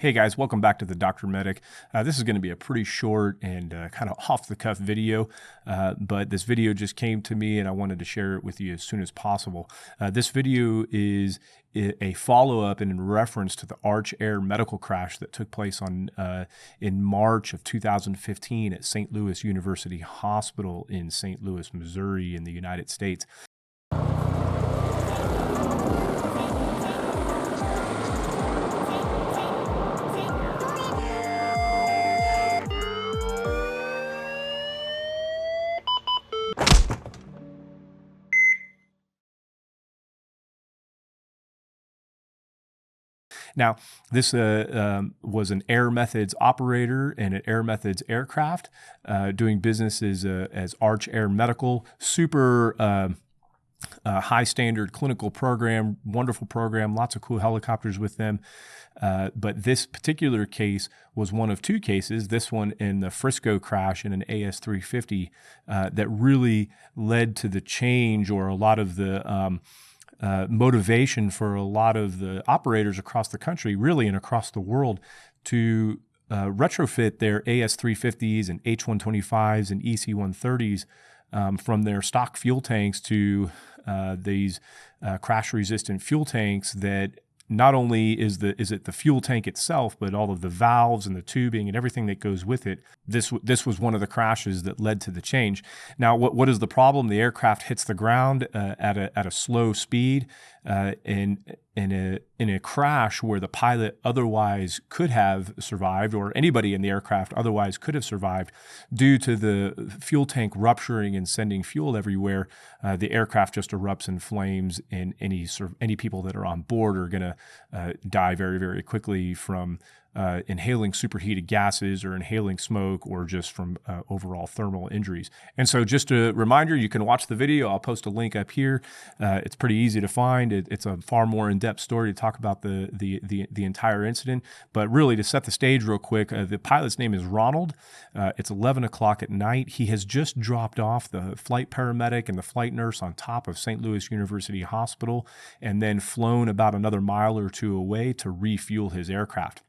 Hey guys, welcome back to the Dr. Medic. This is going to be a pretty short and kind of off-the-cuff video, but this video just came to me and I wanted to share it with you as soon as possible. This video is a follow-up and in reference to the Arch Air medical crash that took place in March of 2015 at St. Louis University Hospital in St. Louis, Missouri in the United States. Now, this was an Airmethods operator in an Airmethods aircraft doing business as Arch Air Medical. Super high standard clinical program, wonderful program, lots of cool helicopters with them. But this particular case was one of two cases, this one in the Frisco crash in an AS350 that really led to the change or a lot of the motivation for a lot of the operators across the country, really, and across the world to retrofit their AS350s and H125s and EC130s from their stock fuel tanks to these crash-resistant fuel tanks that not only is it the fuel tank itself, but all of the valves and the tubing and everything that goes with it. This was one of the crashes that led to the change. Now, what is the problem? The aircraft hits the ground at a slow speed in a crash where the pilot otherwise could have survived, or anybody in the aircraft otherwise could have survived, due to the fuel tank rupturing and sending fuel everywhere. The aircraft just erupts in flames, and any people that are on board are going to die very, very quickly from inhaling superheated gases or inhaling smoke or just from overall thermal injuries. And so just a reminder, you can watch the video. I'll post a link up here. It's pretty easy to find. It's a far more in-depth story to talk about the entire incident. But really, to set the stage real quick, the pilot's name is Ronald. It's 11 o'clock at night. He has just dropped off the flight paramedic and the flight nurse on top of St. Louis University Hospital and then flown about another mile or two away to refuel his aircraft.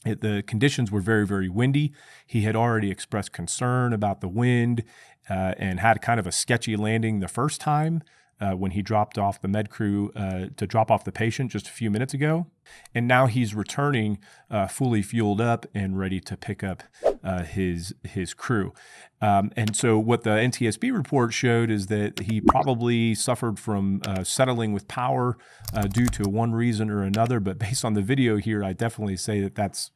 The conditions were very, very windy. He had already expressed concern about the wind and had kind of a sketchy landing the first time when he dropped off the med crew to drop off the patient just a few minutes ago. And now he's returning fully fueled up and ready to pick up his crew. And so what the NTSB report showed is that he probably suffered from settling with power due to one reason or another. But based on the video here, I definitely say that that's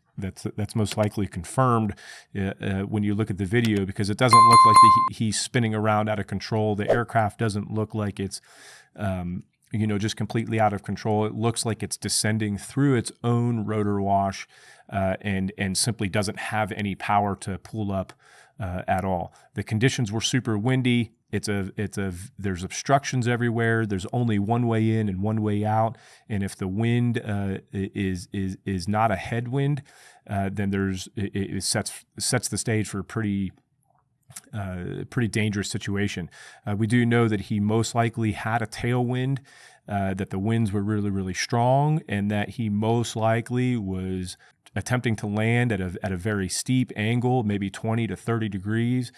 most likely confirmed when you look at the video, because it doesn't look like he's spinning around out of control. The aircraft doesn't look like it's just completely out of control. It looks like it's descending through its own rotor wash and simply doesn't have any power to pull up at all. The conditions were super windy. There's obstructions everywhere. There's only one way in and one way out. And if the wind is not a headwind, then it sets the stage for a pretty dangerous situation. We do know that he most likely had a tailwind, that the winds were really, really strong, and that he most likely was attempting to land at a very steep angle, maybe 20 to 30 degrees.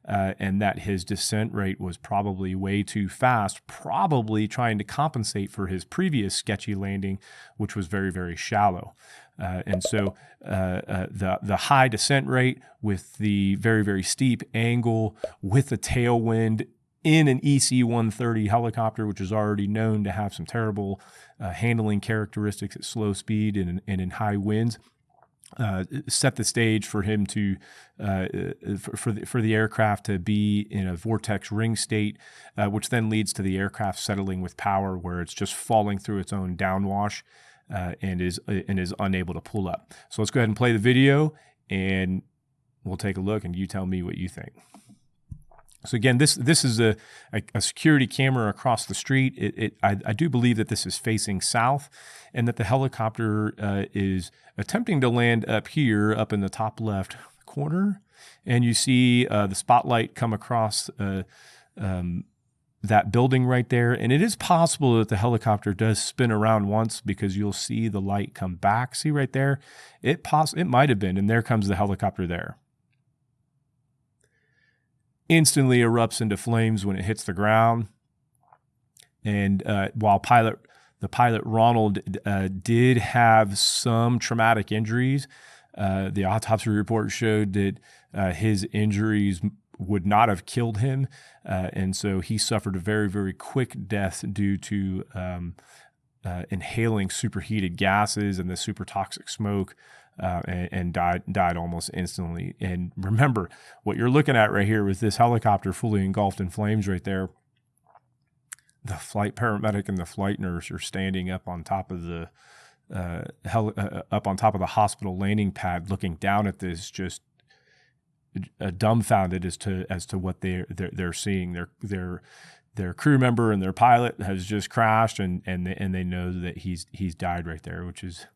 And that his descent rate was probably way too fast, probably trying to compensate for his previous sketchy landing, which was very, very shallow. And so the high descent rate with the very, very steep angle with the tailwind in an EC130 helicopter, which is already known to have some terrible handling characteristics at slow speed and in high winds, set the stage for him to for the aircraft to be in a vortex ring state, which then leads to the aircraft settling with power, where it's just falling through its own downwash and is unable to pull up. So let's go ahead and play the video, and we'll take a look, and you tell me what you think. So again, this is a security camera across the street. I do believe that this is facing south, and that the helicopter is attempting to land up here, up in the top left corner. And you see the spotlight come across that building right there. And it is possible that the helicopter does spin around once, because you'll see the light come back. See right there? It might have been, and there comes the helicopter there. Instantly erupts into flames when it hits the ground. And while the pilot Ronald did have some traumatic injuries, the autopsy report showed that his injuries would not have killed him. And so he suffered a very, very quick death due to inhaling superheated gases and the super toxic smoke, and died almost instantly. And remember, what you're looking at right here with this helicopter fully engulfed in flames right there, the flight paramedic and the flight nurse are standing up on top of the hospital landing pad, looking down at this, just dumbfounded as to what they're seeing. Their crew member and their pilot has just crashed, and they know that he's died right there, which is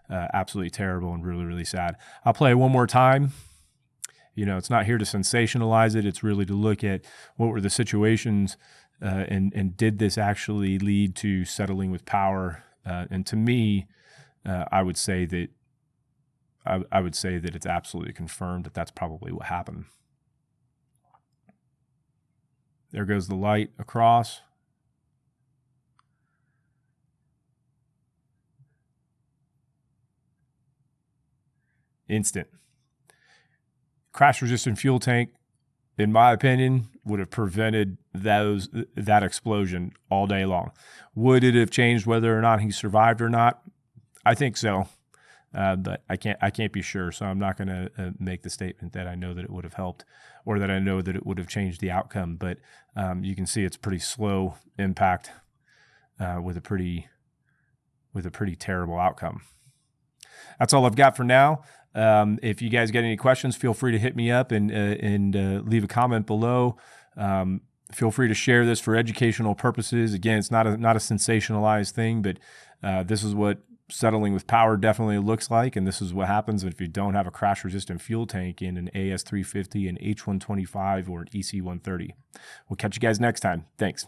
absolutely terrible and really, really sad. I'll play it one more time. It's not here to sensationalize it. It's really to look at what were the situations, and did this actually lead to settling with power? And to me, I would say that it's absolutely confirmed that that's probably what happened. There goes the light across. Instant. Crash-resistant fuel tank, in my opinion, would have prevented that explosion all day long. Would it have changed whether or not he survived or not? I think so. But I can't be sure, so I'm not going to make the statement that I know that it would have helped, or that I know that it would have changed the outcome. But you can see it's pretty slow impact with a pretty terrible outcome. That's all I've got for now. If you guys got any questions, feel free to hit me up and leave a comment below. Feel free to share this for educational purposes. Again, it's not a sensationalized thing, but this is what settling with power definitely looks like, and this is what happens if you don't have a crash-resistant fuel tank in an AS350, an H125, or an EC130. We'll catch you guys next time. Thanks.